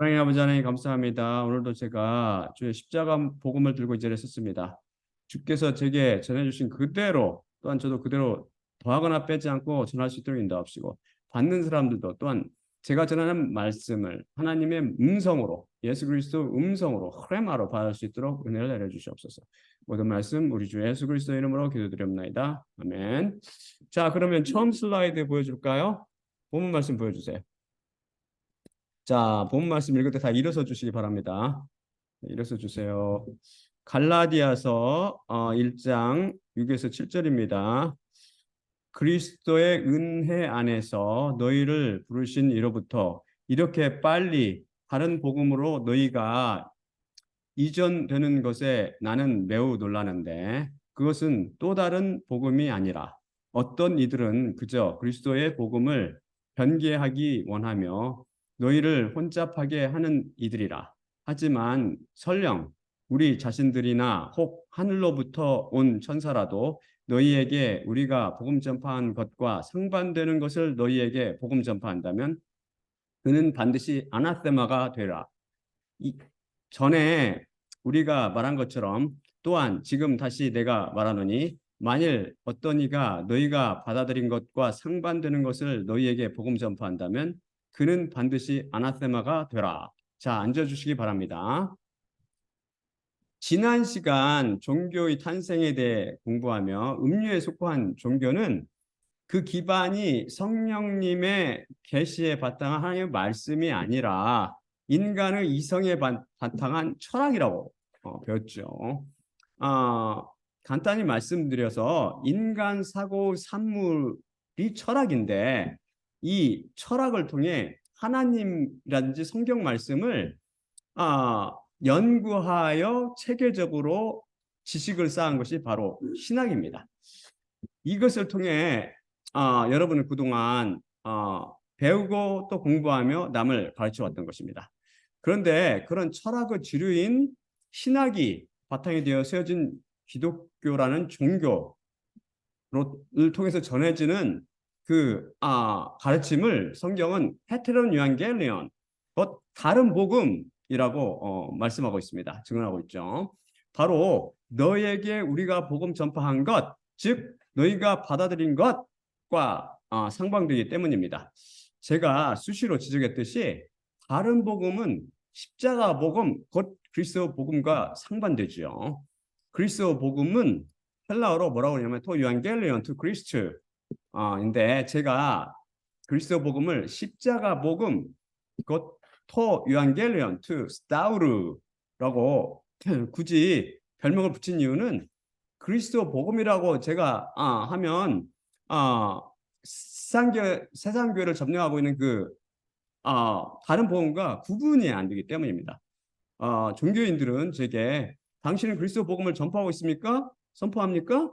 하나님 아버지 하나님 감사합니다. 오늘도 제가 주의 십자가 복음을 들고 이 자리에 섰습니다. 주께서 제게 전해주신 그대로 또한 저도 그대로 더하거나 빼지 않고 전할 수 있도록 인도하시고 받는 사람들도 또한 제가 전하는 말씀을 하나님의 음성으로 예수 그리스도 음성으로 흐레마로 받을 수 있도록 은혜를 내려주시옵소서. 모든 말씀 우리 주 예수 그리스도 이름으로 기도드립니다. 아멘. 자, 그러면 처음 슬라이드 보여줄까요? 본문 말씀 보여주세요. 자, 본 말씀 읽을 때 다 일어서 주시기 바랍니다. 일어서 주세요. 갈라디아서 1장 6에서 7절입니다. 그리스도의 은혜 안에서 너희를 부르신 이로부터 이렇게 빨리 다른 복음으로 너희가 이전되는 것에 나는 매우 놀라는데 그것은 또 다른 복음이 아니라 어떤 이들은 그저 그리스도의 복음을 변개하기 원하며 너희를 혼잡하게 하는 이들이라. 하지만 설령 우리 자신들이나 혹 하늘로부터 온 천사라도 너희에게 우리가 복음 전파한 것과 상반되는 것을 너희에게 복음 전파한다면 그는 반드시 아나세마가 되라. 이 전에 우리가 말한 것처럼 또한 지금 다시 내가 말하노니 만일 어떤 이가 너희가 받아들인 것과 상반되는 것을 너희에게 복음 전파한다면 그는 반드시 아나세마가 되라. 자, 앉아주시기 바랍니다. 지난 시간 종교의 탄생에 대해 공부하며 음료에 속한 종교는 그 기반이 성령님의 계시에 바탕한 하나님의 말씀이 아니라 인간의 이성에 바탕한 철학이라고 배웠죠. 아, 간단히 말씀드려서 인간 사고 산물이 철학인데 이 철학을 통해 하나님이라든지 성경 말씀을 아, 연구하여 체계적으로 지식을 쌓은 것이 바로 신학입니다. 이것을 통해 여러분은 그동안 배우고 또 공부하며 남을 가르쳐 왔던 것입니다. 그런데 그런 철학의 주류인 신학이 바탕이 되어 세워진 기독교라는 종교를 통해서 전해지는 그 가르침을 성경은 헤테론 유앙겔리온, 곧 다른 복음이라고 말씀하고 있습니다. 증언하고 있죠. 바로 너에게 우리가 복음 전파한 것, 즉 너희가 받아들인 것과 상반되기 때문입니다. 제가 수시로 지적했듯이 다른 복음은 십자가 복음, 곧 그리스도 복음과 상반되지요. 그리스도 복음은 헬라어로 뭐라고 하냐면 토 유앙겔리온 투 그리스트 인데 제가 그리스도 복음을 십자가 복음, 곧 토 유앙겔리온 투 스타우르라고 굳이 별명을 붙인 이유는 그리스도 복음이라고 제가 하면 세상 교회를 점령하고 있는 그 다른 복음과 구분이 안 되기 때문입니다. 종교인들은 제게 당신은 그리스도 복음을 전파하고 있습니까? 선포합니까?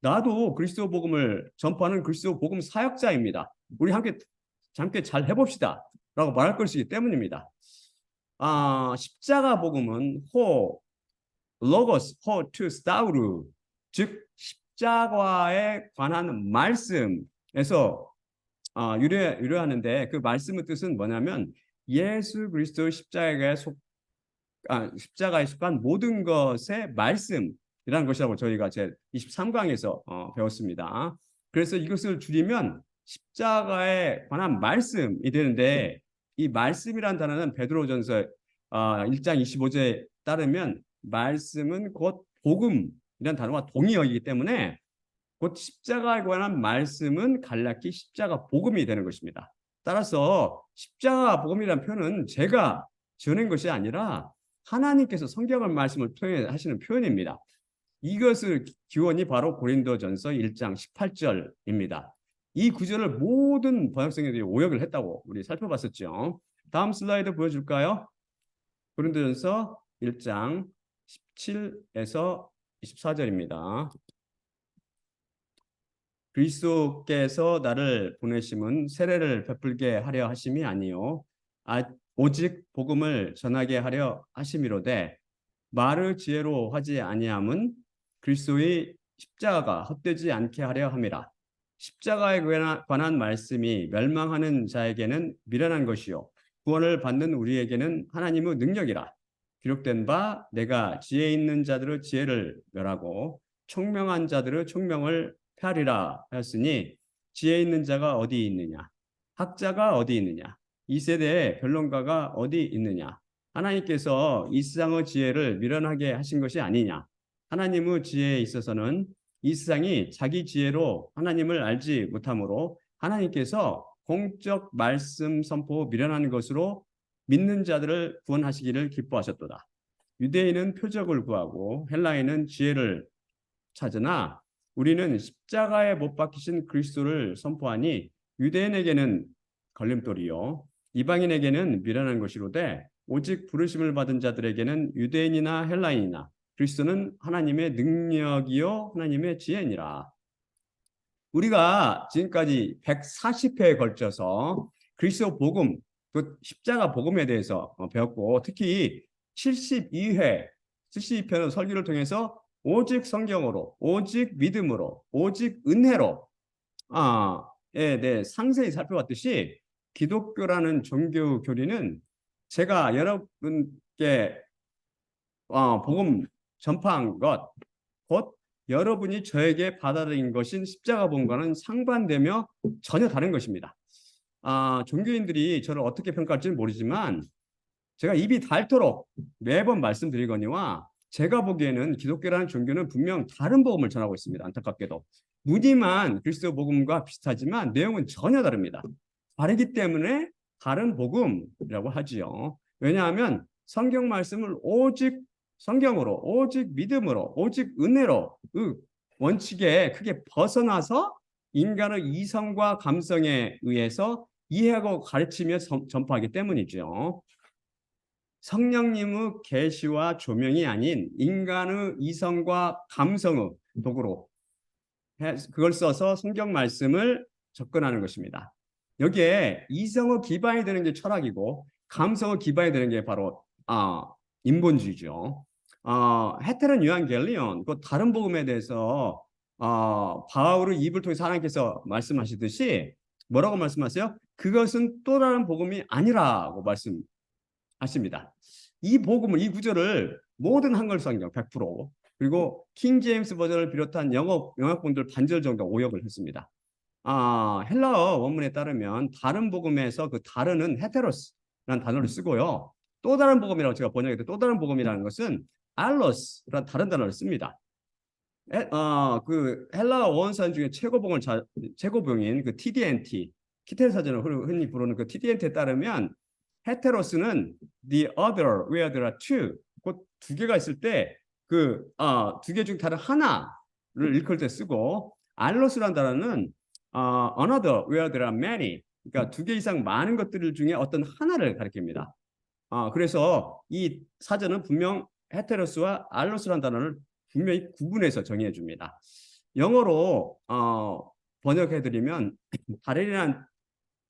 나도 그리스도 복음을 전파하는 그리스도 복음 사역자입니다. 우리 함께 잘 해봅시다라고 말할 것이기 때문입니다. 십자가 복음은 로고스 호투 스타우르, 즉 십자가에 관한 말씀에서 유래하는데 그 말씀의 뜻은 뭐냐면 예수 그리스도 십자가에 속한 모든 것의 말씀이라는 것이라고 저희가 제 23강에서 배웠습니다. 그래서 이것을 줄이면 십자가에 관한 말씀이 되는데 이 말씀이란 단어는 베드로전서 1장 25절에 따르면 말씀은 곧 복음이라는 단어와 동의어이기 때문에 곧 십자가에 관한 말씀은 갈라키 십자가 복음이 되는 것입니다. 따라서 십자가 복음이라는 표현은 제가 지어낸 것이 아니라 하나님께서 성경을 말씀을 통해 하시는 표현입니다. 이것을 기원이 바로 고린도전서 1장 18절입니다. 이 구절을 모든 번역성들이 오역을 했다고 우리 살펴봤었죠. 다음 슬라이드 보여줄까요? 고린도전서 1장 17에서 24절입니다. 그리스도께서 나를 보내심은 세례를 베풀게 하려 하심이 아니요 오직 복음을 전하게 하려 하심이로되 말을 지혜로 하지 아니함은 그리스도의 십자가가 헛되지 않게 하려 함이라. 십자가에 관한 말씀이 멸망하는 자에게는 미련한 것이요 구원을 받는 우리에게는 하나님의 능력이라. 기록된 바 내가 지혜 있는 자들의 지혜를 멸하고 총명한 자들의 총명을 폐하리라 하였으니 지혜 있는 자가 어디 있느냐? 학자가 어디 있느냐? 이 세대의 변론가가 어디 있느냐? 하나님께서 이 세상의 지혜를 미련하게 하신 것이 아니냐? 하나님의 지혜에 있어서는 이 세상이 자기 지혜로 하나님을 알지 못하므로 하나님께서 공적 말씀 선포 미련한 것으로 믿는 자들을 구원하시기를 기뻐하셨도다. 유대인은 표적을 구하고 헬라인은 지혜를 찾으나 우리는 십자가에 못 박히신 그리스도를 선포하니 유대인에게는 걸림돌이요 이방인에게는 미련한 것이로되 오직 부르심을 받은 자들에게는 유대인이나 헬라인이나 그리스도는 하나님의 능력이요 하나님의 지혜니라. 우리가 지금까지 140회에 걸쳐서 그리스도 복음, 그 십자가 복음에 대해서 배웠고 특히 72회는 설교를 통해서 오직 성경으로, 오직 믿음으로, 오직 은혜로 상세히 살펴봤듯이 기독교라는 종교 교리는 제가 여러분께 복음 전파한 것, 곧 여러분이 저에게 받아들인 것인 십자가 복음과는 상반되며 전혀 다른 것입니다. 종교인들이 저를 어떻게 평가할지는 모르지만 제가 입이 닳도록 매번 말씀드리거니와 제가 보기에는 기독교라는 종교는 분명 다른 복음을 전하고 있습니다. 안타깝게도. 무늬만 그리스도 복음과 비슷하지만 내용은 전혀 다릅니다. 다르기 때문에 다른 복음이라고 하지요. 왜냐하면 성경 말씀을 오직 성경으로, 오직 믿음으로, 오직 은혜로 그 원칙에 크게 벗어나서 인간의 이성과 감성에 의해서 이해하고 가르치며 전파하기 때문이죠. 성령님의 계시와 조명이 아닌 인간의 이성과 감성의 도구로 그걸 써서 성경 말씀을 접근하는 것입니다. 여기에 이성의 기반이 되는 게 철학이고 감성의 기반이 되는 게 바로 인본주의죠. 헤테론 유한겔리온 그 다른 복음에 대해서 바울의 입을 통해서 하나님께서 말씀하시듯이 뭐라고 말씀하세요? 그것은 또 다른 복음이 아니라고 말씀하십니다. 이 복음을 이 구절을 모든 한글 성경 100% 그리고 킹 제임스 버전을 비롯한 영어권들 반절 정도 오역을 했습니다. 헬라어 원문에 따르면 다른 복음에서 그 다른은 헤테로스라는 단어를 쓰고요. 또 다른 복음이라고 제가 번역해도 또 다른 복음이라는 것은 알로스라는 다른 단어를 씁니다. 그 헬라어 원산 중에 최고봉인 그 TDNT, 키텔 사전을 흔히 부르는 그 TDNT에 따르면 헤테로스는 the other where there are two, 그 두 개가 있을 때 그 두 개 중 다른 하나를 일컬 때 쓰고 알로스라는 단어는 another where there are many, 그러니까 두 개 이상 많은 것들 중에 어떤 하나를 가리킵니다. 그래서 이 사전은 분명 헤테로스와 알로스라는 단어를 분명히 구분해서 정의해 줍니다. 영어로 번역해드리면 다른이라는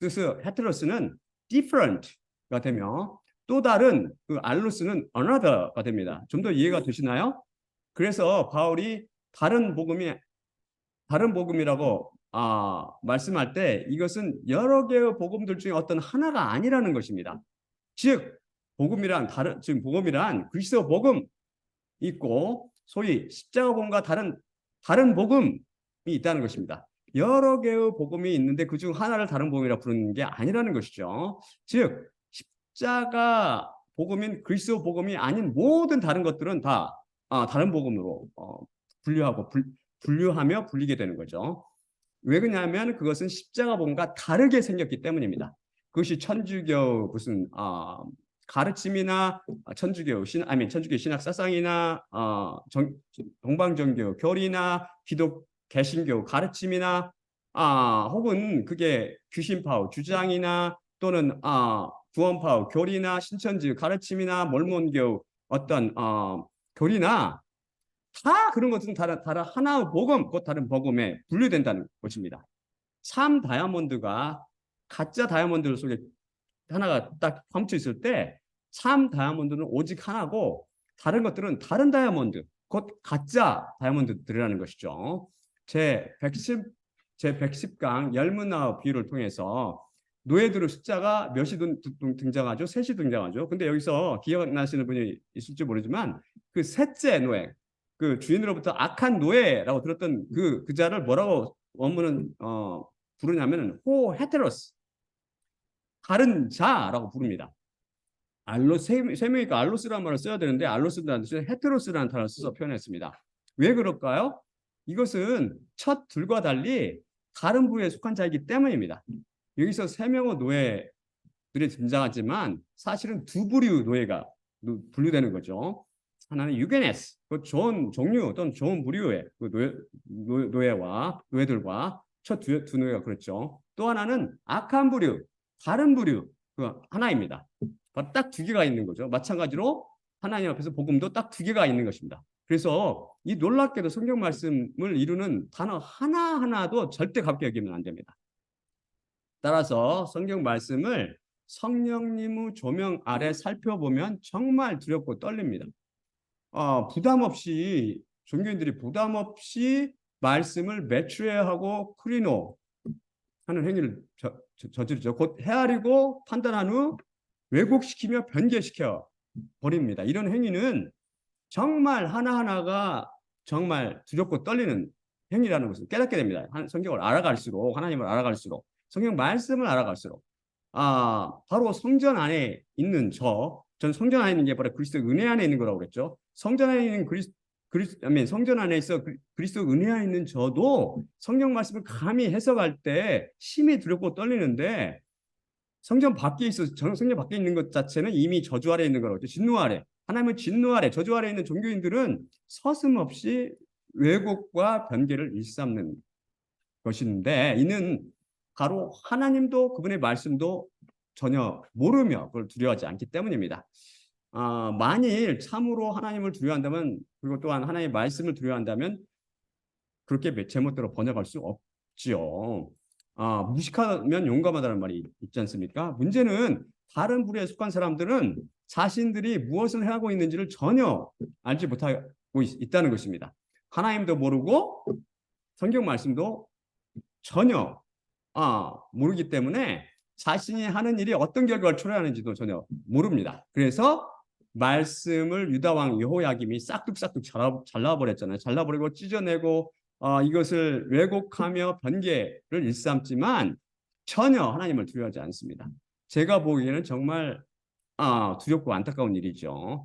뜻의 헤테로스는 different가 되며 또 다른 그 알로스는 another가 됩니다. 좀 더 이해가 되시나요? 그래서 바울이 다른 복음이라고 말씀할 때 이것은 여러 개의 복음들 중에 어떤 하나가 아니라는 것입니다. 즉 지금 복음이란 그리스도 복음 있고 소위 십자가 복음과 다른 복음이 있다는 것입니다. 여러 개의 복음이 있는데 그중 하나를 다른 복음이라 부르는 게 아니라는 것이죠. 즉 십자가 복음인 그리스도 복음이 아닌 모든 다른 것들은 다 다른 복음으로 분류하며 불리게 되는 거죠. 왜 그러냐면 그것은 십자가 복음과 다르게 생겼기 때문입니다. 그것이 천주교 무슨 가르침이나 천주교 신학 사상이나 동방정교 교리나 개신교 가르침이나 혹은 그게 귀신파워 주장이나 또는 구원파워 교리나 신천지 가르침이나 몰몬교 어떤 교리나 다 그런 것은 다른 하나의 복음, 곧 다른 복음에 분류된다는 것입니다. 참 다이아몬드가 가짜 다이아몬드 속에 하나가 딱 감춰 있을 때 참 다이아몬드는 오직 하나고 다른 것들은 다른 다이아몬드, 곧 가짜 다이아몬드들이라는 것이죠. 제 110강 열문화 비유를 통해서 노예들의 숫자가 몇이 등장하죠? 셋이 등장하죠. 근데 여기서 기억나시는 분이 있을지 모르지만 그 셋째 노예, 그 주인으로부터 악한 노예라고 들었던 그 자를 뭐라고 원문은 부르냐면은 호 헤테로스, 다른 자라고 부릅니다. 세 명이니까 알로스라는 말을 써야 되는데 알로스라는 뜻이 헤테로스라는 단어를 써서 표현했습니다. 왜 그럴까요? 이것은 첫 둘과 달리 다른 부류에 속한 자이기 때문입니다. 여기서 세 명의 노예들이 등장하지만 사실은 두 부류 노예가 분류되는 거죠. 하나는 유게네스, 그 좋은 종류 또는 좋은 부류의 그 노예와 노예들과 첫 두 노예가 그렇죠. 또 하나는 악한 부류, 다른 부류 그 하나입니다. 딱 두 개가 있는 거죠. 마찬가지로 하나님 앞에서 복음도 딱 두 개가 있는 것입니다. 그래서 이 놀랍게도 성경 말씀을 이루는 단어 하나하나도 절대 가볍게 여기면 안 됩니다. 따라서 성경 말씀을 성령님의 조명 아래 살펴보면 정말 두렵고 떨립니다. 부담 없이 종교인들이 부담 없이 말씀을 매추해하고 크리노 하는 행위를 저지르죠. 곧 헤아리고 판단한 후 왜곡시키며 변개시켜 버립니다. 이런 행위는 정말 하나하나가 정말 두렵고 떨리는 행위라는 것을 깨닫게 됩니다. 성경을 알아갈수록, 하나님을 알아갈수록, 성경 말씀을 알아갈수록, 바로 성전 안에 있는 전 성전 안에 있는 게 바로 그리스도 은혜 안에 있는 거라고 그랬죠. 성전 안에 있는 성전 안에 있어 그리스도 은혜 안에 있는 저도 성경 말씀을 감히 해석할 때 심히 두렵고 떨리는데 성전 밖에 있는 것 자체는 이미 저주 아래 있는 거라고. 진노 아래. 하나님의 진노 아래, 저주 아래 있는 종교인들은 서슴없이 왜곡과 변개를 일삼는 것인데 이는 바로 하나님도 그분의 말씀도 전혀 모르며 그걸 두려워하지 않기 때문입니다. 만일 참으로 하나님을 두려워한다면 그리고 또한 하나님의 말씀을 두려워한다면 그렇게 제멋대로 번역할 수 없지요. 무식하면 용감하다는 말이 있지 않습니까? 문제는 다른 부류에 속한 사람들은 자신들이 무엇을 하고 있는지를 전혀 알지 못하고 있다는 것입니다. 하나님도 모르고 성경 말씀도 전혀 모르기 때문에 자신이 하는 일이 어떤 결과를 초래하는지도 전혀 모릅니다. 그래서 말씀을 유다왕 여호야김이 싹둑싹둑 잘라버렸잖아요. 잘라버리고 찢어내고 이것을 왜곡하며 변개를 일삼지만 전혀 하나님을 두려워하지 않습니다. 제가 보기에는 정말 두렵고 안타까운 일이죠.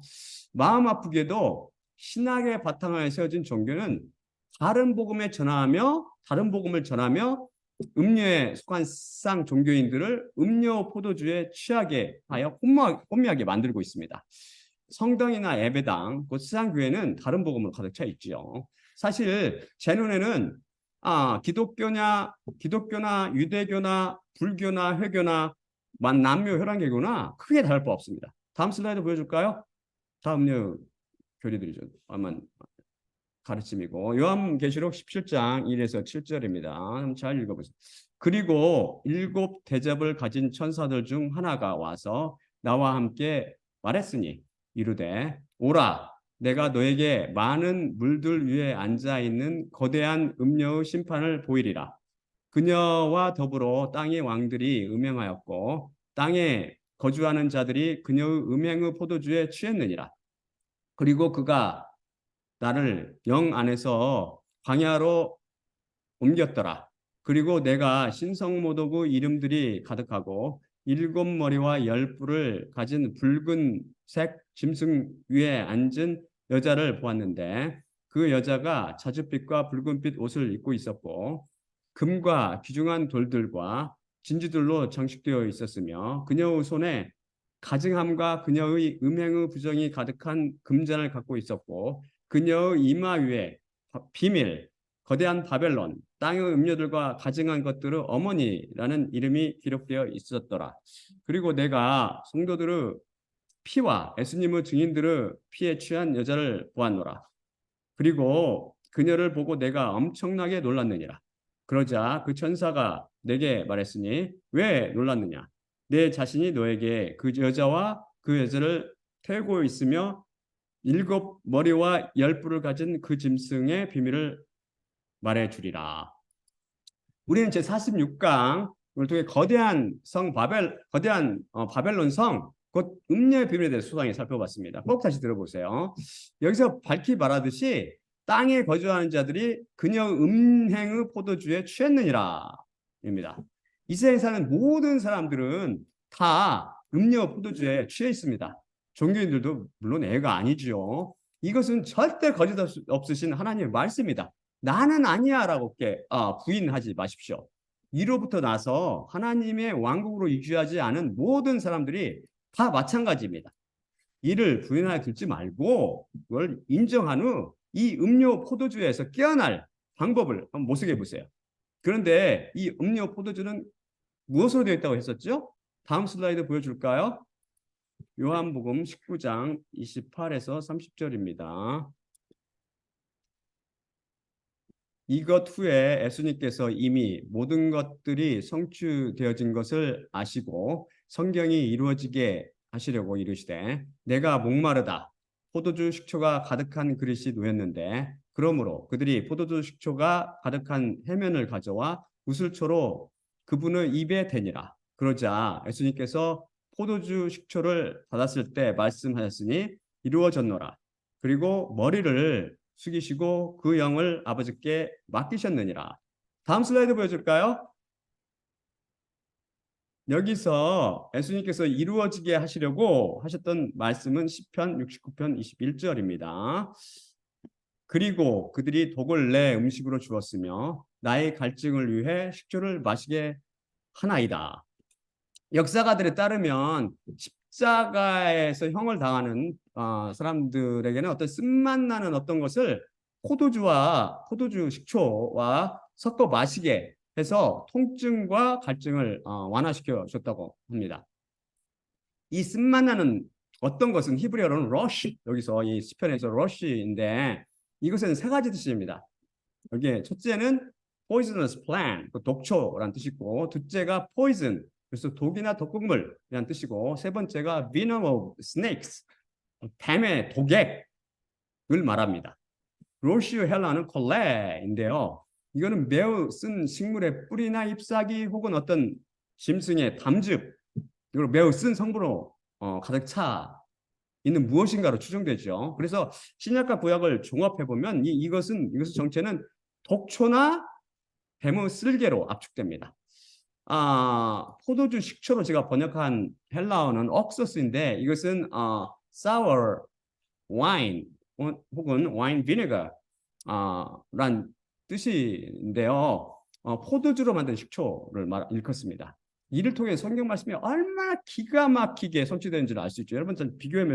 마음 아프게도 신학의 바탕에 세워진 종교는 다른 복음을 전하며 음료에 속한 쌍 종교인들을 음료 포도주에 취하게 하여 혼미하게 만들고 있습니다. 성당이나 예배당, 곧 수상교회는 다른 복음으로 가득 차 있죠. 사실 제 눈에는 기독교나 유대교나 불교나 회교나 남묘 혈안계교나 크게 다를 바 없습니다. 다음 슬라이드 보여줄까요? 다음요 교리들이죠. 아마 가르침이고 요한계시록 17장 1에서 7절입니다. 잘 읽어보세요. 그리고 7 대접을 가진 천사들 중 하나가 와서 나와 함께 말했으니 이르되 오라 내가 너에게 많은 물들 위에 앉아있는 거대한 음녀의 심판을 보이리라. 그녀와 더불어 땅의 왕들이 음행하였고 땅에 거주하는 자들이 그녀의 음행의 포도주에 취했느니라. 그리고 그가 나를 영 안에서 광야로 옮겼더라. 그리고 내가 신성모독의 이름들이 가득하고 7 머리와 10 뿔을 가진 붉은색 짐승 위에 앉은 여자를 보았는데 그 여자가 자줏빛과 붉은빛 옷을 입고 있었고 금과 귀중한 돌들과 진주들로 장식되어 있었으며 그녀의 손에 가증함과 그녀의 음행의 부정이 가득한 금잔을 갖고 있었고 그녀의 이마 위에 비밀, 거대한 바벨론, 땅의 음료들과 가증한 것들의 어머니라는 이름이 기록되어 있었더라. 그리고 내가 성도들의 피와 예수님의 증인들의 피에 취한 여자를 보았노라. 그리고 그녀를 보고 내가 엄청나게 놀랐느니라. 그러자 그 천사가 내게 말했으니 왜 놀랐느냐? 내 자신이 너에게 그 여자와 그 여자를 태우고 있으며 7 머리와 10 뿔을 가진 그 짐승의 비밀을 말해주리라. 우리는 제46강 통해 거대한 바벨론 성, 곧 음녀의 비밀에 대해서 소상히 살펴봤습니다. 꼭 다시 들어보세요. 여기서 밝히 말하듯이 땅에 거주하는 자들이 그녀 음행의 포도주에 취했느니라 입니다. 이 세상에 사는 모든 사람들은 다 음료 포도주에 취해 있습니다. 종교인들도 물론 애가 아니죠. 이것은 절대 거짓 없으신 하나님의 말씀입니다. 나는 아니야라고 부인하지 마십시오. 이로부터 나서 하나님의 왕국으로 이주하지 않은 모든 사람들이 다 마찬가지입니다. 이를 부인하여 듣지 말고 그걸 인정한 후 이 음료 포도주에서 깨어날 방법을 한번 모색해 보세요. 그런데 이 음료 포도주는 무엇으로 되어 있다고 했었죠? 다음 슬라이드 보여줄까요? 요한복음 19장 28에서 30절입니다. 이것 후에 예수님께서 이미 모든 것들이 성취되어진 것을 아시고 성경이 이루어지게 하시려고 이르시되 내가 목마르다 포도주 식초가 가득한 그릇이 놓였는데 그러므로 그들이 포도주 식초가 가득한 해면을 가져와 구슬초로 그분의 입에 대니라. 그러자 예수님께서 포도주 식초를 받았을 때 말씀하셨으니 이루어졌노라. 그리고 머리를 숙이시고 그 영을 아버지께 맡기셨느니라. 다음 슬라이드 보여줄까요? 여기서 예수님께서 이루어지게 하시려고 하셨던 말씀은 시편 69편 21절입니다. 그리고 그들이 독을 내 음식으로 주었으며 나의 갈증을 위해 식초를 마시게 하나이다. 역사가들에 따르면 십자가에서 형을 당하는 사람들에게는 어떤 쓴맛 나는 어떤 것을 포도주 식초와 섞어 마시게 해서 통증과 갈증을 완화시켜 줬다고 합니다. 이 쓴맛 나는 어떤 것은 히브리어로는 러쉬, 여기서 이 시편에서 러쉬인데 이것은 세 가지 뜻입니다. 여기에 첫째는 poisonous plant, 독초라는 뜻이고, 둘째가 poison, 그래서 독이나 독극물이라는 뜻이고, 세 번째가 venom of snakes, 뱀의 독액을 말합니다. 로시오 헬라는 콜레인데요. 이거는 매우 쓴 식물의 뿌리나 잎사귀 혹은 어떤 짐승의 담즙, 이걸 매우 쓴 성분으로 가득 차 있는 무엇인가로 추정되죠. 그래서 신약과 구약을 종합해 보면 이것의 정체는 독초나 뱀의 쓸개로 압축됩니다. 포도주 식초로 제가 번역한 헬라어는 옥서스인데 이것은 sour wine 혹은 wine vinegar 란 뜻인데요. 포도주로 만든 식초를 일컫습니다. 이를 통해 성경 말씀이 얼마나 기가 막히게 성취되는지를 알 수 있죠. 여러분 비교해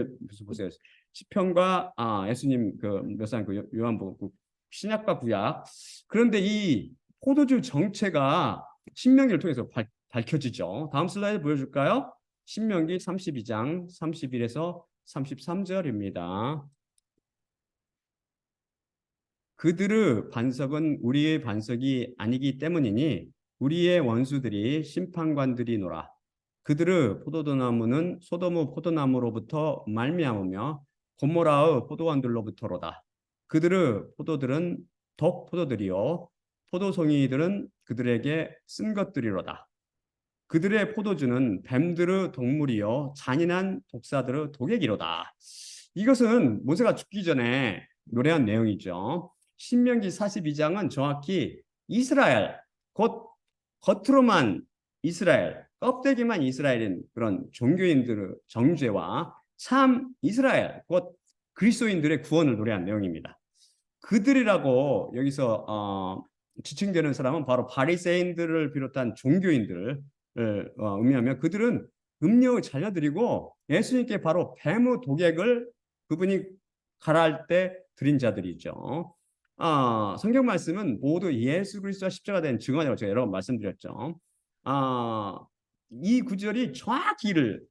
보세요. 시편과 예수님 그 묘사한 그 요한복음 신약과 구약. 그런데 이 포도주 정체가 신명기를 통해서 밝혀지죠. 다음 슬라이드 보여줄까요? 신명기 32장 31에서 33절입니다. 그들의 반석은 우리의 반석이 아니기 때문이니 우리의 원수들이 심판관들이노라. 그들의 포도나무는 소돔의 포도나무로부터 말미암으며 고모라의 포도원들로부터로다. 그들의 포도들은 독 포도들이요 포도송이들은 그들에게 쓴 것들이로다. 그들의 포도주는 뱀들의 동물이요 잔인한 독사들의 독액이로다. 이것은 모세가 죽기 전에 노래한 내용이죠. 신명기 42장은 정확히 이스라엘, 곧 겉으로만 이스라엘, 껍데기만 이스라엘인 그런 종교인들의 정죄와 참 이스라엘, 곧 그리스도인들의 구원을 노래한 내용입니다. 그들이라고 여기서 지칭되는 사람은 바로 바리새인들을 비롯한 종교인들을 의미하며 그들은 음녀의 자녀들이고 예수님께 바로 뱀의 독액을 그분이 가라할 때 드린 자들이죠. 성경 말씀은 모두 예수 그리스도와 십자가 된 증언이라고 제가 여러 번 말씀드렸죠. 이 구절이 정확히 이를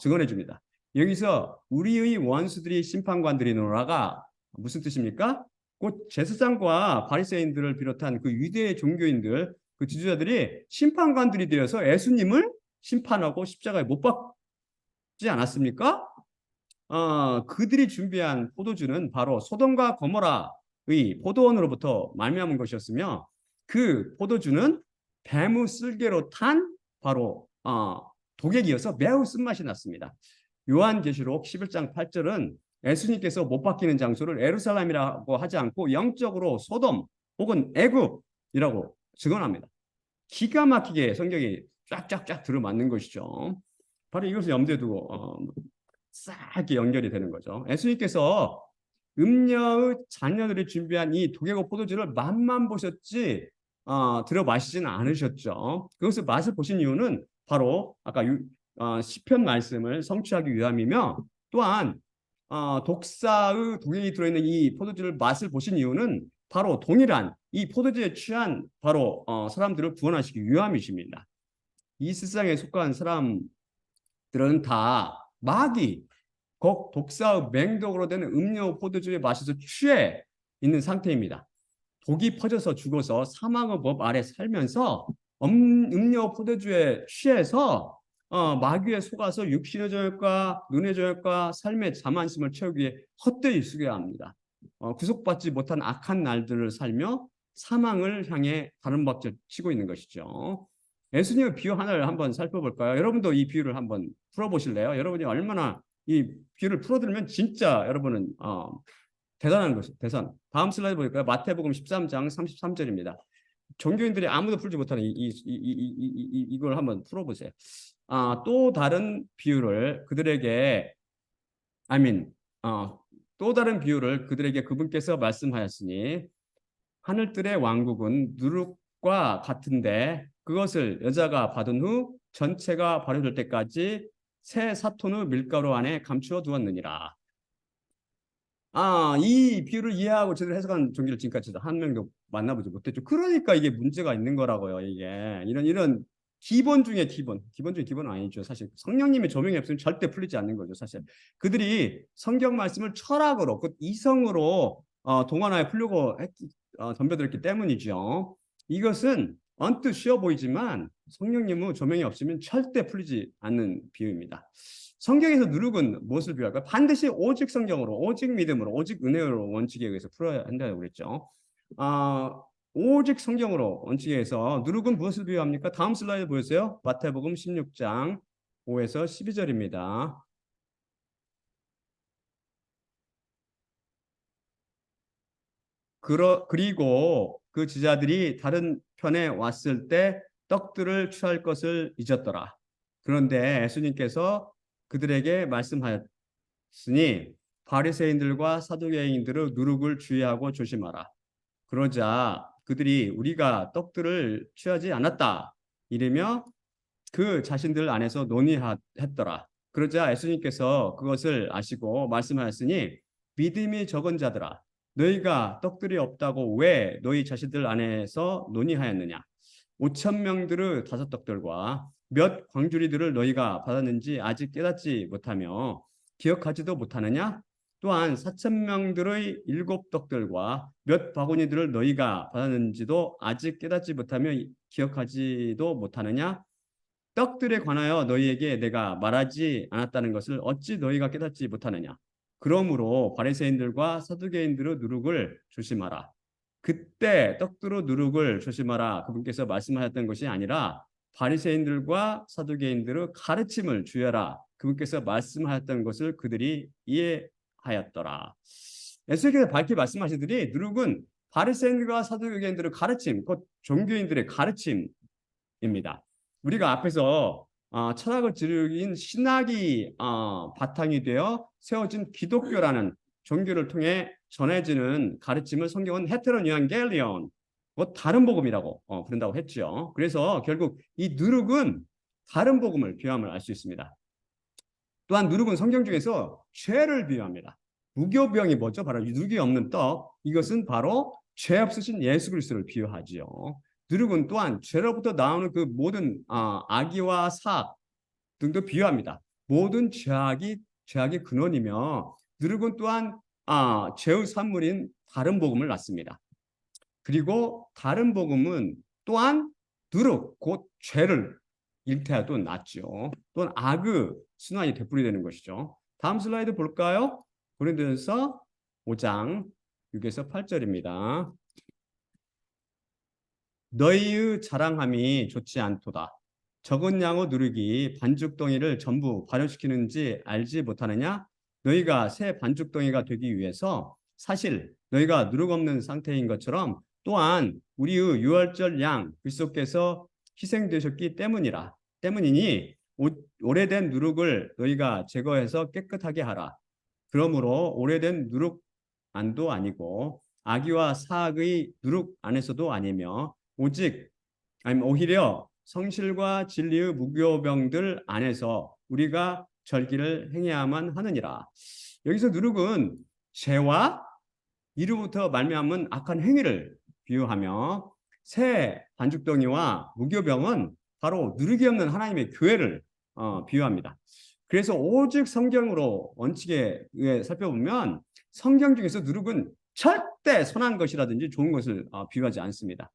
증언해 줍니다. 여기서 우리의 원수들이 심판관들이노라가 무슨 뜻입니까? 곧 제사장과 바리새인들을 비롯한 그 유대 종교인들, 그 지도자들이 심판관들이 되어서 예수님을 심판하고 십자가에 못 박지 않았습니까? 그들이 준비한 포도주는 바로 소돔과 고모라의 포도원으로부터 말미암은 것이었으며 그 포도주는 뱀의 쓸개로 탄 바로 독액이어서 매우 쓴맛이 났습니다. 요한계시록 11장 8절은 예수님께서 못 박히는 장소를 예루살렘이라고 하지 않고 영적으로 소돔 혹은 애굽이라고 증언합니다. 기가 막히게 성경이 쫙쫙쫙 들어맞는 것이죠. 바로 이것을 염두에 두고 싹 이렇게 연결이 되는 거죠. 예수님께서 음녀의 자녀들이 준비한 이 독약의 포도주를 맛만 보셨지 들어 마시지는 않으셨죠. 그것을 맛을 보신 이유는 바로 아까 시편 말씀을 성취하기 위함이며, 또한 독사의 독약이 들어있는 이 포도주를 맛을 보신 이유는 바로 동일한 이 포도주에 취한 바로 사람들을 구원하시기 위함이십니다. 이 세상에 속한 사람들은 다 마귀 곡 독사의 맹독으로 된 음료 포도주의 마셔서 취해 있는 상태입니다. 독이 퍼져서 죽어서 사망의 법 아래 살면서 음료 포도주에 취해서 마귀에 속아서 육신의 정욕과 눈의 정욕과 삶의 자만심을 채우기 위해 헛되이 쓰게 합니다. 구속받지 못한 악한 날들을 살며 사망을 향해 다른 박질 치고 있는 것이죠. 예수님의 비유 하나를 한번 살펴볼까요? 여러분도 이 비유를 한번 풀어보실래요? 여러분이 얼마나 이 비유를 풀어들면 진짜 여러분은 대단한 것이 대단. 다음 슬라이드 보니까 마태복음 13장 33절입니다. 종교인들이 아무도 풀지 못하는 이걸 한번 풀어보세요. 또 다른 비유를 그들에게 또 다른 비유를 그들에게 그분께서 말씀하였으니 하늘들의 왕국은 누룩과 같은데 그것을 여자가 받은 후 전체가 발효될 때까지 새 사톤의 밀가루 안에 감추어 두었느니라. 이 비유를 이해하고 제대로 해석한 종교를 지금까지 한 명도 만나보지 못했죠. 그러니까 이게 문제가 있는 거라고요. 이게 이런 기본 중에 기본 중에 기본은 아니죠. 사실 성령님의 조명이 없으면 절대 풀리지 않는 거죠. 사실 그들이 성경 말씀을 철학으로 그 이성으로 동원하여 풀려고 덤벼들었기 때문이죠. 이것은 언뜻 쉬워 보이지만 성령님의 조명이 없으면 절대 풀리지 않는 비유입니다. 성경에서 누룩은 무엇을 비유할까요? 반드시 오직 성경으로, 오직 믿음으로, 오직 은혜로 원칙에 의해서 풀어야 한다고 그랬죠. 오직 성경으로 원칙에 의해서 누룩은 무엇을 비유합니까? 다음 슬라이드 보여주세요. 마태복음 16장 5에서 12절입니다. 그리고 그 제자들이 다른 편에 왔을 때 떡들을 취할 것을 잊었더라. 그런데 예수님께서 그들에게 말씀하였으니 바리새인들과 사두개인들의 누룩을 주의하고 조심하라. 그러자 그들이 우리가 떡들을 취하지 않았다 이르며 그 자신들 안에서 논의했더라. 그러자 예수님께서 그것을 아시고 말씀하였으니 믿음이 적은 자들아 너희가 떡들이 없다고 왜 너희 자신들 안에서 논의하였느냐. 5천 명들의 다섯 떡들과 몇 광주리들을 너희가 받았는지 아직 깨닫지 못하며 기억하지도 못하느냐. 또한 4천 명들의 일곱 떡들과 몇 바구니들을 너희가 받았는지도 아직 깨닫지 못하며 기억하지도 못하느냐. 떡들에 관하여 너희에게 내가 말하지 않았다는 것을 어찌 너희가 깨닫지 못하느냐. 그러므로 바리새인들과 사두개인들의 누룩을 조심하라. 그때 떡들의 누룩을 조심하라. 그분께서 말씀하셨던 것이 아니라 바리새인들과 사두개인들의 가르침을 주의하라. 그분께서 말씀하셨던 것을 그들이 이해하였더라. 예수님께서 밝히 말씀하시더니 누룩은 바리새인들과 사두개인들의 가르침, 곧 종교인들의 가르침입니다. 우리가 앞에서 철학을 즐긴 신학이 바탕이 되어 세워진 기독교라는 종교를 통해 전해지는 가르침을 성경은 헤테로뉴안겔리온, 다른 복음이라고 부른다고 했죠. 그래서 결국 이 누룩은 다른 복음을 비유함을 알 수 있습니다. 또한 누룩은 성경 중에서 죄를 비유합니다. 무교병이 뭐죠? 바로 누룩이 없는 떡. 이것은 바로 죄 없으신 예수 그리스도를 비유하지요. 누룩은 또한 죄로부터 나오는 그 모든 악의와 사악 등도 비유합니다. 모든 죄악의 근원이며 누룩은 또한 죄의 산물인 다른 복음을 낳습니다. 그리고 다른 복음은 또한 누룩 곧 죄를 일태하도 낳죠. 또한 악의 순환이 되풀이되는 것이죠. 다음 슬라이드 볼까요? 고린도전서 5장 6에서 8절입니다. 너희의 자랑함이 좋지 않도다. 적은 양의 누룩이 반죽덩이를 전부 발효시키는지 알지 못하느냐? 너희가 새 반죽덩이가 되기 위해서 사실 너희가 누룩 없는 상태인 것처럼 또한 우리의 유월절 양 그리스도께서 희생되셨기 때문이니 오래된 누룩을 너희가 제거해서 깨끗하게 하라. 그러므로 오래된 누룩 안도 아니고 악의와 사악의 누룩 안에서도 아니며 오히려 성실과 진리의 무교병들 안에서 우리가 절기를 행해야만 하느니라. 여기서 누룩은 죄와 이로부터 말미암은 악한 행위를 비유하며 새 반죽덩이와 무교병은 바로 누룩이 없는 하나님의 교회를 비유합니다. 그래서 오직 성경으로 원칙에 의해 살펴보면 성경 중에서 누룩은 절대 선한 것이라든지 좋은 것을 비유하지 않습니다.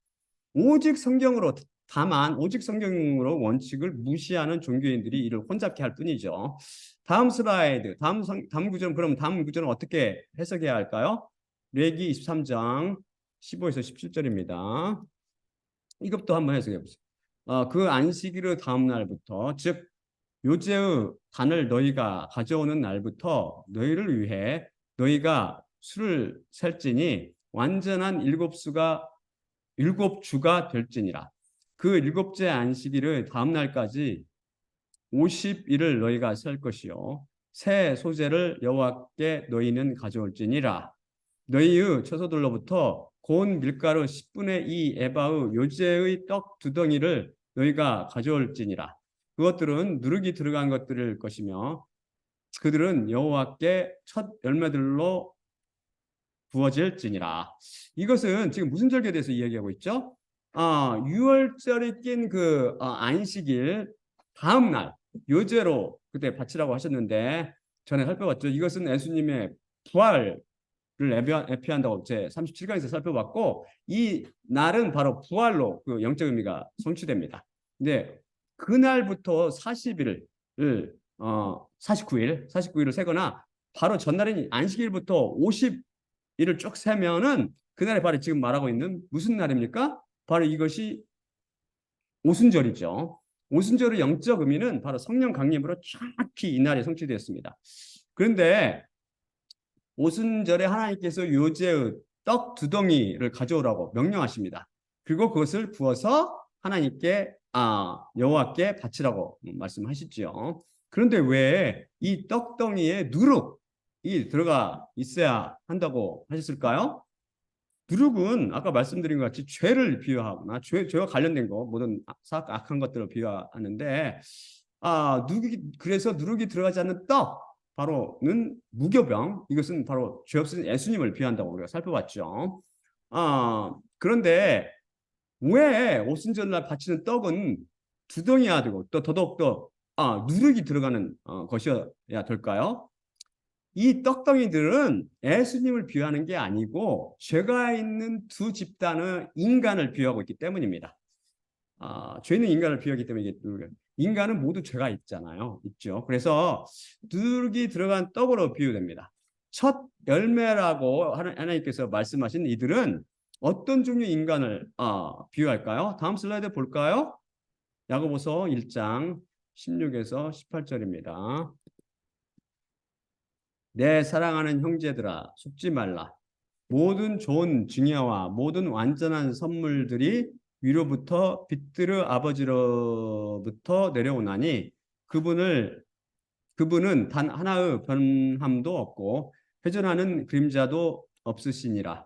오직 성경으로 오직 성경으로 원칙을 무시하는 종교인들이 이를 혼잡케 할 뿐이죠. 다음 슬라이드, 다음 구절은 그럼 다음 구절은 어떻게 해석해야 할까요? 레기 23장 15에서 17절입니다. 이것도 한번 해석해 보세요. 그 안식일의 다음 날부터 즉 요제의 단을 너희가 가져오는 날부터 너희를 위해 너희가 수를 셀지니 완전한 일곱 주가 될지니라. 그 일곱째 안식일의 다음 날까지 50일을 너희가 셀 것이요 새 소재를 여호와께 너희는 가져올지니라. 너희의 처소들로부터 고운 밀가루 10분의 2 에바의 요제의 떡 두 덩이를 너희가 가져올지니라. 그것들은 누룩이 들어간 것들일 것이며 그들은 여호와께 첫 열매들로 부어질지니라. 이것은 지금 무슨 절기에 대해서 이야기하고 있죠? 유월절이 낀 그 안식일 다음 날 요제로 그때 바치라고 하셨는데 전에 살펴봤죠. 이것은 예수님의 부활을 예표한다고 제 37강에서 살펴봤고 이 날은 바로 부활로 그 영적 의미가 성취됩니다. 근데 그날부터 40일을 49일을 세거나 바로 전날인 안식일부터 50일을 쭉 세면은 그날이 바로 지금 말하고 있는 무슨 날입니까? 바로 이것이 오순절이죠. 오순절의 영적 의미는 바로 성령 강림으로 정확히 이 날이 성취되었습니다. 그런데 오순절에 하나님께서 요제의 떡 두 덩이를 가져오라고 명령하십니다. 그리고 그것을 부어서 하나님께 여호와께 바치라고 말씀하시죠. 그런데 왜 이 떡덩이에 누룩이 들어가 있어야 한다고 하셨을까요? 누룩은 아까 말씀드린 것 같이 죄를 비유하거나 죄와 관련된 거 모든 악한 것들을 비유하는데 그래서 누룩이 들어가지 않는 떡 바로는 무교병 이것은 바로 죄 없으신 예수님을 비유한다고 우리가 살펴봤죠. 그런데 왜 오순절날 바치는 떡은 두 덩이야 되고 또 더더욱더 누룩이 들어가는 것이어야 될까요? 이 떡덩이들은 예수님을 비유하는 게 아니고 죄가 있는 두 집단의 인간을 비유하고 있기 때문입니다. 죄는 인간을 비유하기 때문에 인간은 모두 죄가 있죠. 그래서 누룩이 들어간 떡으로 비유됩니다. 첫 열매라고 하나님께서 말씀하신 이들은 어떤 종류의 인간을 비유할까요? 다음 슬라이드 볼까요? 야고보서 1장 16에서 18절입니다. 내 사랑하는 형제들아 속지 말라. 모든 좋은 증여와 모든 완전한 선물들이 위로부터 빛들의 아버지로부터 내려오나니 그분은 단 하나의 변함도 없고 회전하는 그림자도 없으시니라.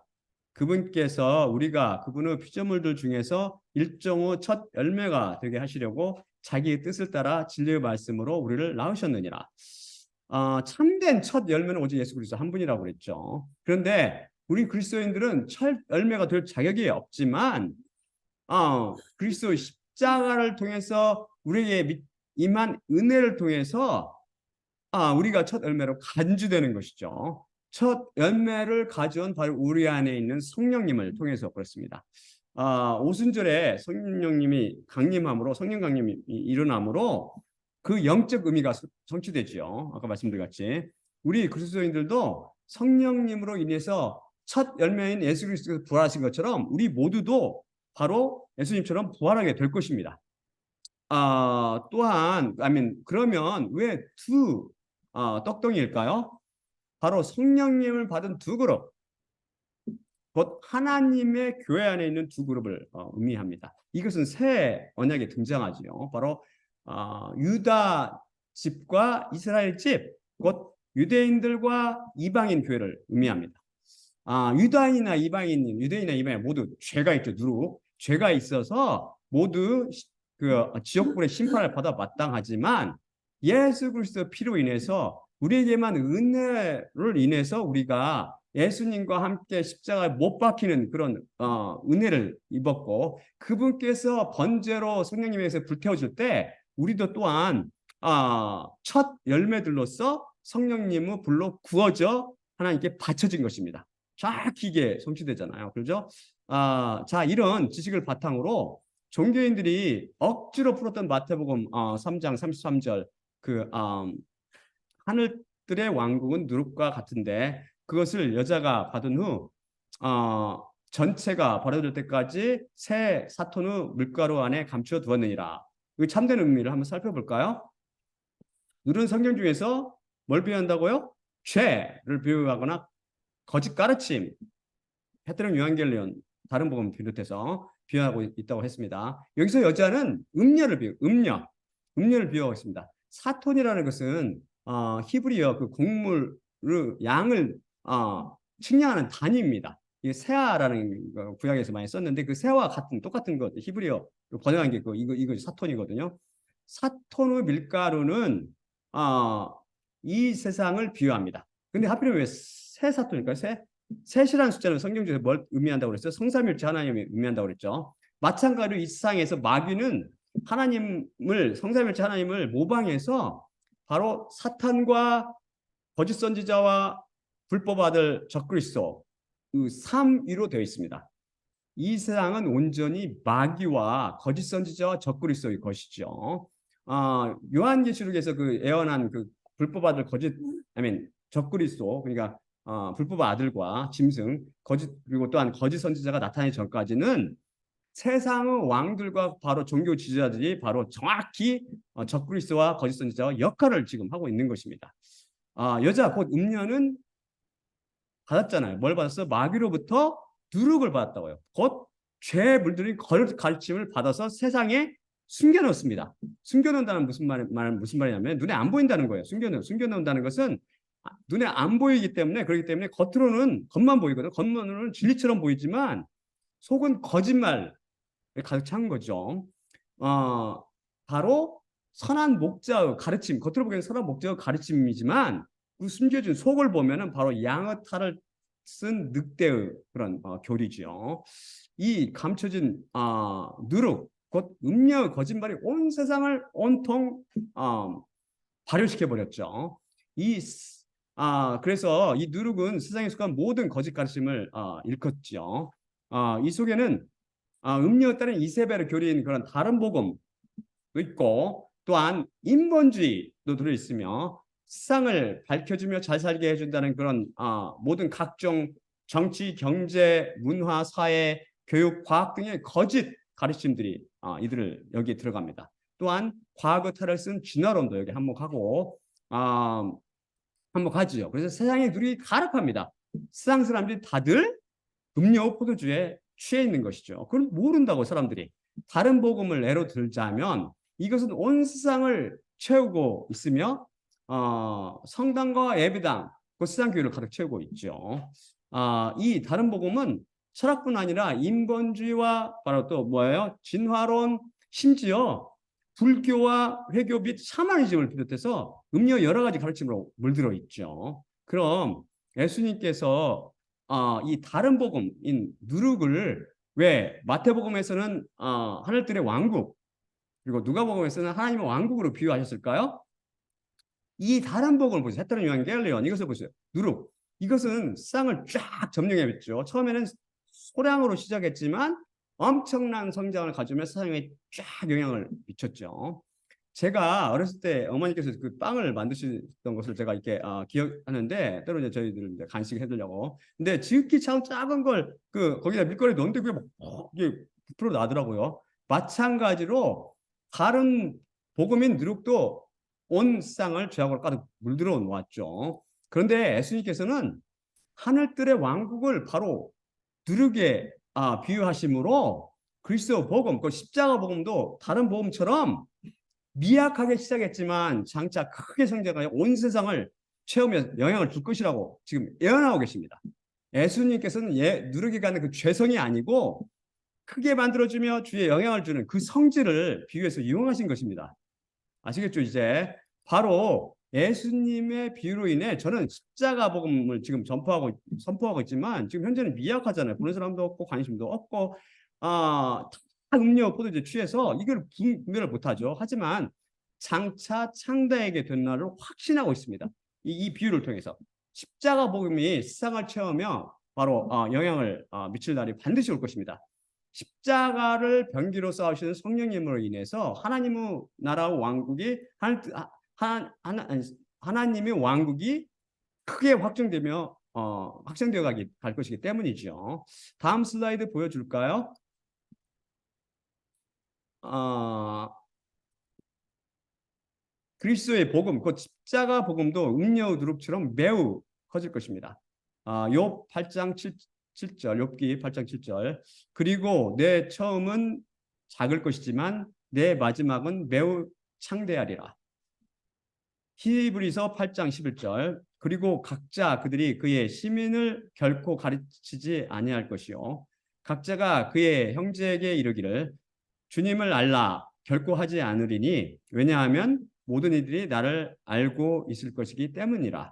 그분께서 우리가 그분의 피조물들 중에서 일종의 첫 열매가 되게 하시려고 자기의 뜻을 따라 진리의 말씀으로 우리를 낳으셨느니라. 참된 첫 열매는 오직 예수 그리스도 한 분이라고 그랬죠. 그런데 우리 그리스도인들은 첫 열매가 될 자격이 없지만 그리스도 십자가를 통해서 우리에게 임한 은혜를 통해서 우리가 첫 열매로 간주되는 것이죠. 첫 열매를 가져온 바로 우리 안에 있는 성령님을 통해서 그렇습니다. 오순절에 성령님이 성령 강림이 일어남으로 그 영적 의미가 성취되죠. 아까 말씀드린 같이 우리 그리스도인들도 성령님으로 인해서 첫 열매인 예수 그리스도께서 부활하신 것처럼 우리 모두도 바로 예수님처럼 부활하게 될 것입니다. 또한 그러면 왜 두 떡덩이일까요? 바로 성령님을 받은 두 그룹, 곧 하나님의 교회 안에 있는 두 그룹을 의미합니다. 이것은 새 언약에 등장하지요. 바로 유다 집과 이스라엘 집, 곧 유대인들과 이방인 교회를 의미합니다. 유다인이나 이방인 모두 죄가 있죠. 누룩 죄가 있어서 모두 그 지옥불의 심판을 받아 마땅하지만 예수 그리스도 피로 인해서 우리에게만 은혜를 인해서 우리가 예수님과 함께 십자가에 못 박히는 그런 은혜를 입었고, 그분께서 번제로 성령님에서 불태워줄 때 우리도 또한 첫 열매들로서 성령님의 불로 구워져 하나님께 바쳐진 것입니다. 정확히 이게 성취되잖아요. 그렇죠? 자, 이런 지식을 바탕으로 종교인들이 억지로 풀었던 마태복음 3장 33절 하늘들의 왕국은 누룩과 같은데 그것을 여자가 받은 후 전체가 버려질 때까지 새 사톤의 밀가루 안에 감추어 두었느니라. 이 참된 의미를 한번 살펴볼까요? 누른 성경 중에서 뭘 비유한다고요? 죄를 비유하거나 거짓 가르침, 페트론 요한겔리온 다른 복음 비롯해서 비유하고 있다고 했습니다. 여기서 여자는 음녀를 비유하고 있습니다. 사톤이라는 것은 히브리어 그 곡물 양을 측량하는 단위입니다. 이게 세아라는 구약에서 많이 썼는데 그 세와 똑같은 것 히브리어 번역한 게 이거 사톤이거든요. 사톤의 밀가루는 이 세상을 비유합니다. 근데 하필이면 왜 새 사톤일까요? 셋이라는 숫자는 성경 중에서 뭘 의미한다고 그랬어요? 성삼일체 하나님을 의미한다고 그랬죠. 마찬가지로 이 세상에서 마귀는 하나님을 성삼일체 하나님을 모방해서 바로 사탄과 거짓 선지자와 불법 아들 적그리스도 그 삼위로 되어 있습니다. 이 세상은 온전히 마귀와 거짓 선지자와 적그리스도의 것이죠. 요한계시록에서 그 예언한 그 불법 아들 적그리스도 그러니까 불법 아들과 짐승 그리고 또한 거짓 선지자가 나타나기 전까지는 세상의 왕들과 바로 종교 지도자들이 바로 정확히 적그리스도와 거짓 선지자와 역할을 지금 하고 있는 것입니다. 여자 곧 음녀는 받았잖아요. 뭘 받았어? 마귀로부터 누룩을 받았다고요. 곧 죄에 물들인 거짓 가르침을 받아서 세상에 숨겨놓습니다. 숨겨놓는다는 무슨 말이냐면 눈에 안 보인다는 거예요. 숨겨놓는다는 것은 눈에 안 보이기 때문에 그렇기 때문에 겉으로는 겉만 보이거든. 겉으로는 진리처럼 보이지만 속은 거짓말에 가득 찬 거죠. 바로 선한 목자의 가르침, 겉으로 보기에는 선한 목자의 가르침이지만 그 숨겨진 속을 보면은 바로 양의 탈을 쓴 늑대의 그런 교리죠. 이 감춰진 누룩, 곧 음녀의 거짓말이 온 세상을 온통 발효시켜 버렸죠. 그래서 이 누룩은 세상에 속한 모든 거짓 가르침을 일컫죠. 이 속에는 음녀에 따른 이세벨의 교리인 그런 다른 복음도 있고 또한 인본주의도 들어있으며 세상을 밝혀주며 잘 살게 해준다는 그런 모든 각종 정치, 경제, 문화, 사회, 교육, 과학 등의 거짓 가르침들이 이들을 여기에 들어갑니다. 또한 과거 탈을 쓴 진화론도 여기 한몫하고 한몫하지요. 그래서 세상의 누리 가득합니다. 세상 사람들이 다들 음료, 포도주에 취해 있는 것이죠. 그걸 모른다고 사람들이. 다른 복음을 예로 들자면 이것은 온 세상을 채우고 있으며 성당과 예배당, 그 세상 교회를 가득 채우고 있죠. 이 다른 복음은 철학뿐 아니라 인본주의와 바로 또 뭐예요? 진화론, 심지어 불교와 회교 및 샤머니즘을 비롯해서 음료 여러 가지 가르침으로 물들어 있죠. 그럼 예수님께서 이 다른 복음인 누룩을 왜 마태복음에서는 하늘들의 왕국 그리고 누가복음에서는 하나님의 왕국으로 비유하셨을까요? 이 다른 복음을 보세요. 헤테론 요한겔리온 이것을 보세요. 누룩 이것은 세상을 쫙 점령했죠. 처음에는 소량으로 시작했지만 엄청난 성장을 가지며 세상에 쫙 영향을 미쳤죠. 제가 어렸을 때 어머니께서 그 빵을 만드시던 것을 제가 이렇게 기억하는데 때로 이제 저희들 이제 간식 해드리려고. 근데 지극히 참 작은 걸 거기다 밀가루 넣는데 그게 막 이게 부풀어 나더라고요. 마찬가지로 다른 복음인 누룩도 온 세상을 죄악으로 가득 물들어 놓았죠. 그런데 예수님께서는 하늘들의 왕국을 바로 누룩에 비유하심으로 그리스도 복음, 그 십자가 복음도 다른 복음처럼 미약하게 시작했지만 장차 크게 성장하여 온 세상을 체험해 영향을 줄 것이라고 지금 예언하고 계십니다. 예수님께서는 누룩에 가는 그 죄성이 아니고 크게 만들어주며 주의 영향을 주는 그 성질을 비유해서 이용하신 것입니다. 아시겠죠? 이제 바로 예수님의 비유로 인해 저는 십자가 복음을 지금 선포하고 있지만 지금 현재는 미약하잖아요. 보는 사람도 없고 관심도 없고 음료 포도주에 취해서 이걸 분별을 못하죠. 하지만 장차 창대하게 된 날을 확신하고 있습니다. 이 비유를 통해서 십자가 복음이 세상을 채우며 바로 영향을 미칠 날이 반드시 올 것입니다. 십자가를 병기로 쌓으시는 성령님으로 인해서 하나님의 나라와 왕국이 하나님의 왕국이 크게 확정되며 확장되어 갈 것이기 때문이죠. 다음 슬라이드 보여줄까요? 그리스도의 복음, 그 십자가 복음도 음료 누룩처럼 매우 커질 것입니다. 욥 8장 7절, 욥기 8장 7절. 그리고 내 처음은 작을 것이지만 내 마지막은 매우 창대하리라. 히브리서 8장 11절. 그리고 각자 그들이 그의 시민을 결코 가르치지 아니할 것이요 각자가 그의 형제에게 이르기를 주님을 알라 결코 하지 않으리니 왜냐하면 모든 이들이 나를 알고 있을 것이기 때문이라.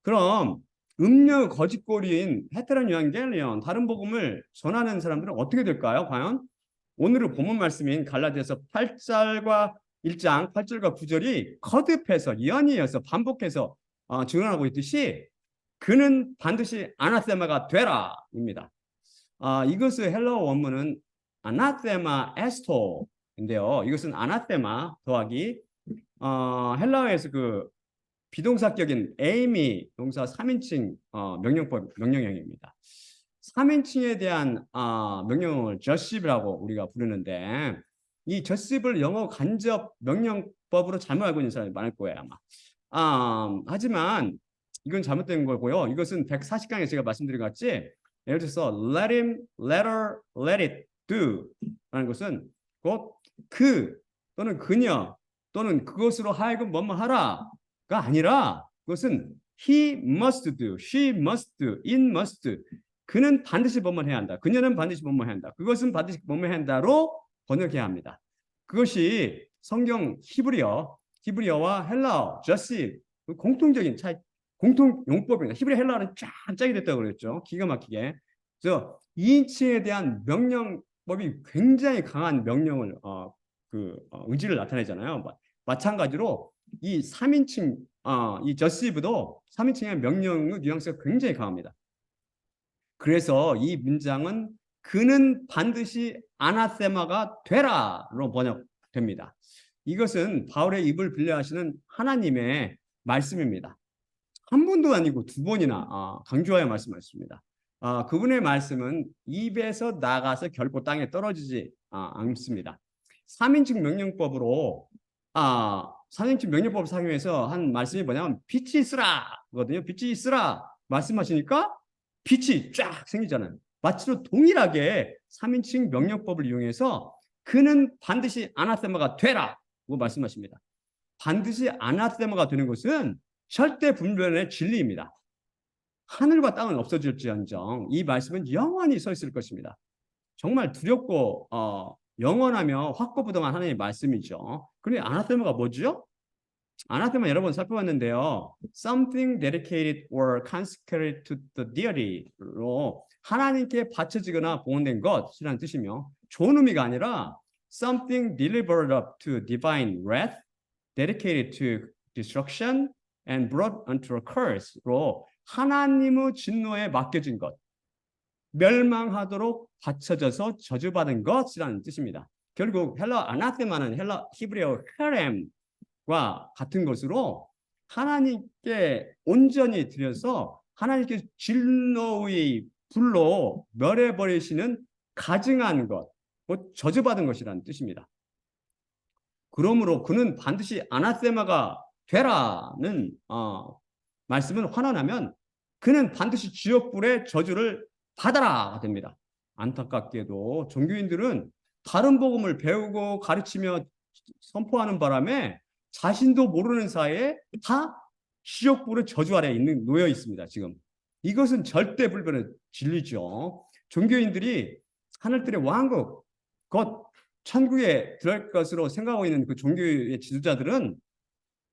그럼 음료 거짓골인 헤테론 유한겔리온 다른 복음을 전하는 사람들은 어떻게 될까요? 과연 오늘의 본문 말씀인 갈라디아서 8절과 1장 8절과 9절이 거듭해서 연이어서 반복해서 증언하고 있듯이 그는 반드시 아나세마가 되라입니다. 이것의 헬라어 원문은 아나테마 에스토인데요. 이것은 아나테마 더하기 헬라어에서 그 비동사격인 에이미 동사 3인칭 명령형입니다. 3인칭에 대한 명령을 저십이라고 우리가 부르는데 이 저십을 영어 간접 명령법으로 잘못 알고 있는 사람이 많을 거예요 아마. 하지만 이건 잘못된 거고요. 이것은 140강에 제가 말씀드린 것 같이 예를 들어서 let him, let her, let it do 라는 것은 곧 그 또는 그녀 또는 그것으로 하여금 뭐뭐 하라가 아니라 그것은 he must do, she must do, it must do. 그는 반드시 뭐뭐 해야 한다. 그녀는 반드시 뭐뭐 해야 한다. 그것은 반드시 뭐뭐 해야 한다로 번역해야 합니다. 그것이 성경 히브리어와 헬라어, 저시 공통적인 차이, 공통 용법입니다. 히브리 헬라어는 쫙 짝이 됐다고 그랬죠. 기가 막히게. 그래서 2인칭에 대한 명령법이 굉장히 강한 명령을 의지를 나타내잖아요. 마찬가지로 이 3인칭 이 저시브도 3인칭의 명령의 뉘앙스가 굉장히 강합니다. 그래서 이 문장은 그는 반드시 아나세마가 되라로 번역됩니다. 이것은 바울의 입을 빌려하시는 하나님의 말씀입니다. 한 번도 아니고 두 번이나 강조하여 말씀하셨습니다. 그분의 말씀은 입에서 나가서 결코 땅에 떨어지지 않습니다. 3인칭 명령법으로 3인칭 명령법을 사용해서 한 말씀이 뭐냐면 빛이 있으라거든요. 빛이 있으라 말씀하시니까 빛이 쫙 생기잖아요. 마치로 동일하게 3인칭 명령법을 이용해서 그는 반드시 아나세마가 되라고 말씀하십니다. 반드시 아나세마가 되는 것은 절대 분별의 진리입니다. 하늘과 땅은 없어질지언정 이 말씀은 영원히 서 있을 것입니다. 정말 두렵고 영원하며 확고부동한 하나님의 말씀이죠. 그런데 아나테마가 뭐죠? 아나테마 여러 번 살펴봤는데요. Something dedicated or consecrated to the deity로 하나님께 바쳐지거나 봉헌된 것이라는 뜻이며 좋은 의미가 아니라 something delivered up to divine wrath, dedicated to destruction and brought unto a curse로 하나님의 진노에 맡겨진 것, 멸망하도록 바쳐져서 저주받은 것이라는 뜻입니다. 결국 헬라 아나테마는 히브리어 헤렘과 같은 것으로 하나님께 온전히 드려서 하나님께 진노의 불로 멸해버리시는 가증한 것, 곧 저주받은 것이라는 뜻입니다. 그러므로 그는 반드시 아나세마가 되라는 말씀은 환원하면 그는 반드시 지옥불의 저주를 받아라 됩니다. 안타깝게도 종교인들은 다른 복음을 배우고 가르치며 선포하는 바람에 자신도 모르는 사이에 다 지옥불의 저주 아래 놓여 있습니다. 지금 이것은 절대 불변의 진리죠. 종교인들이 하늘들의 왕국 곧 천국에 들어갈 것으로 생각하고 있는 그 종교의 지도자들은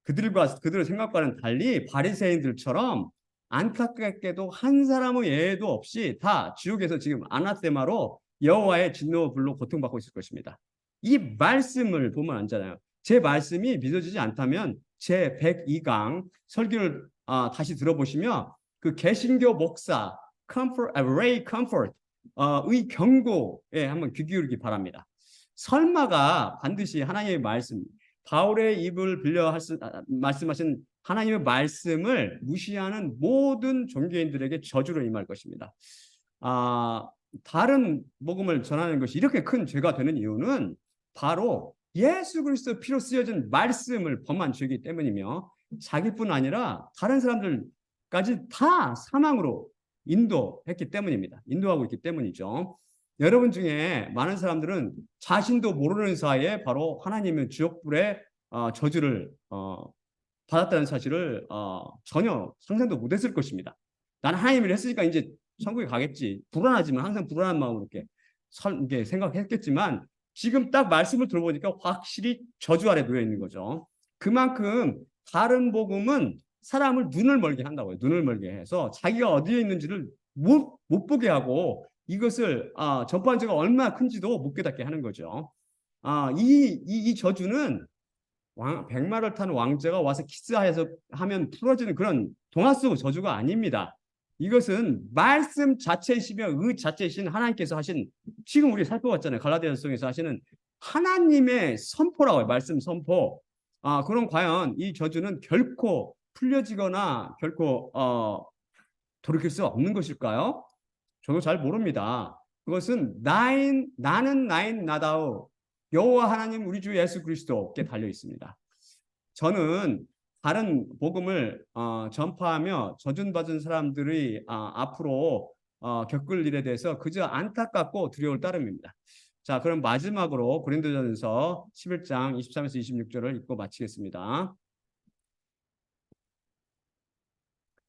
그들의 생각과는 달리 바리새인들처럼 안타깝게도 한 사람의 예외도 없이 다 지옥에서 지금 아나세마로 여호와의 진노 불로 고통받고 있을 것입니다. 이 말씀을 보면 알잖아요. 제 말씀이 믿어지지 않다면 제 102강 설교를 다시 들어보시면 그 개신교 목사 Ray Comfort의 경고에 한번 귀 기울이기 바랍니다. 설마가 반드시 하나님의 말씀, 바울의 입을 빌려 말씀하신 하나님의 말씀을 무시하는 모든 종교인들에게 저주로 임할 것입니다. 다른 복음을 전하는 것이 이렇게 큰 죄가 되는 이유는 바로 예수 그리스도 피로 쓰여진 말씀을 범한 죄이기 때문이며 자기뿐 아니라 다른 사람들까지 다 사망으로 인도했기 때문입니다. 인도하고 있기 때문이죠. 여러분 중에 많은 사람들은 자신도 모르는 사이에 바로 하나님의 지옥불의 저주를 받았다는 사실을 전혀 상상도 못했을 것입니다. 나는 하나님을 했으니까 이제 천국에 가겠지. 불안하지만 항상 불안한 마음으로 이렇게 생각했겠지만 지금 딱 말씀을 들어보니까 확실히 저주 아래 놓여 있는 거죠. 그만큼 다른 복음은 사람을 눈을 멀게 한다고요. 눈을 멀게 해서 자기가 어디에 있는지를 못 보게 하고 이것을 전파한 죄가 얼마나 큰지도 못 깨닫게 하는 거죠. 이 저주는 백마를 탄 왕자가 와서 키스해서 하면 풀어지는 그런 동화 속 저주가 아닙니다. 이것은 말씀 자체이시며 의 자체이신 하나님께서 하신 지금 우리 살펴봤잖아요. 갈라디아서에서 하시는 하나님의 선포라고 해요. 말씀 선포. 그럼 과연 이 저주는 결코 풀려지거나 결코 돌이킬 수 없는 것일까요? 저도 잘 모릅니다. 그것은 나는 나인 나다우 여호와 하나님 우리 주 예수 그리스도께 달려 있습니다. 저는 다른 복음을 전파하며 저준받은 사람들이 앞으로 겪을 일에 대해서 그저 안타깝고 두려울 따름입니다. 자, 그럼 마지막으로 고린도전서 11장 23에서 26절을 읽고 마치겠습니다.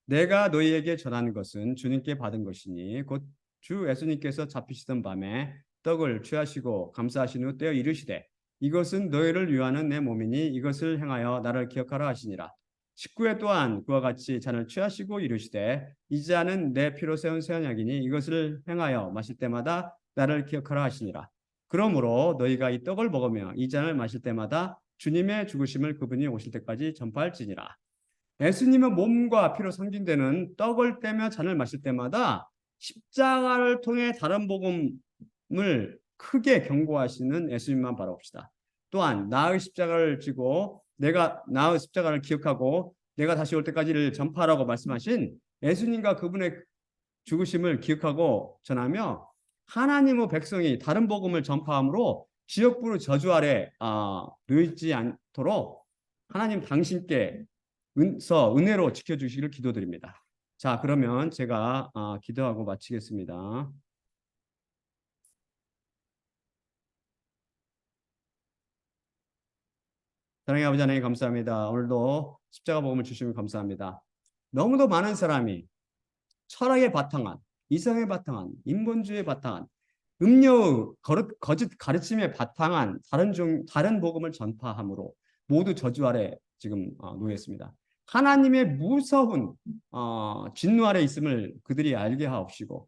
내가 너희에게 전하는 것은 주님께 받은 것이니 곧 주 예수님께서 잡히시던 밤에 떡을 취하시고 감사하신 후 떼어 이르시되 이것은 너희를 위하는 내 몸이니 이것을 행하여 나를 기억하라 하시니라. 19회 또한 그와 같이 잔을 취하시고 이르시되 이 잔은 내 피로 세운 새 언약이니 이것을 행하여 마실 때마다 나를 기억하라 하시니라. 그러므로 너희가 이 떡을 먹으며 이 잔을 마실 때마다 주님의 죽으심을 그분이 오실 때까지 전파할지니라. 예수님의 몸과 피로 상징되는 떡을 떼며 잔을 마실 때마다 십자가를 통해 다른 복음을 크게 경고하시는 예수님만 바라봅시다. 또한 나의 십자가를 지고 내가 나의 십자가를 기억하고 내가 다시 올 때까지를 전파하라고 말씀하신 예수님과 그분의 죽으심을 기억하고 전하며 하나님의 백성이 다른 복음을 전파함으로 지옥불의 저주 아래 놓이지 않도록 하나님 당신께 은혜로 지켜주시기를 기도드립니다. 자, 그러면 제가 기도하고 마치겠습니다. 사랑의 아버지 하나님 감사합니다. 오늘도 십자가 복음을 주시면 감사합니다. 너무도 많은 사람이 철학에 바탕한, 이성에 바탕한, 인본주의에 바탕한, 음료의 거짓 가르침에 바탕한 다른 복음을 전파함으로 모두 저주 아래 지금 놓였습니다. 하나님의 무서운 진노 아래 있음을 그들이 알게 하옵시고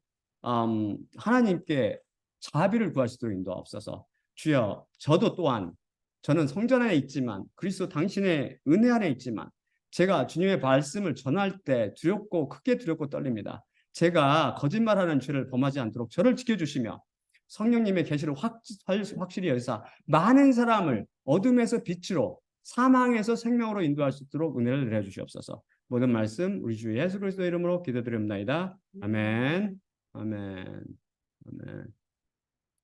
하나님께 자비를 구하시도록 인도하옵소서. 주여, 저도 또한 저는 성전 안에 있지만 그리스도 당신의 은혜 안에 있지만 제가 주님의 말씀을 전할 때 두렵고 크게 두렵고 떨립니다. 제가 거짓말하는 죄를 범하지 않도록 저를 지켜주시며 성령님의 계시를 확실히 여사 많은 사람을 어둠에서 빛으로 사망에서 생명으로 인도할 수 있도록 은혜를 내려주시옵소서. 모든 말씀 우리 주 예수 그리스도 이름으로 기도드립니다. 아멘. 아멘. 아멘.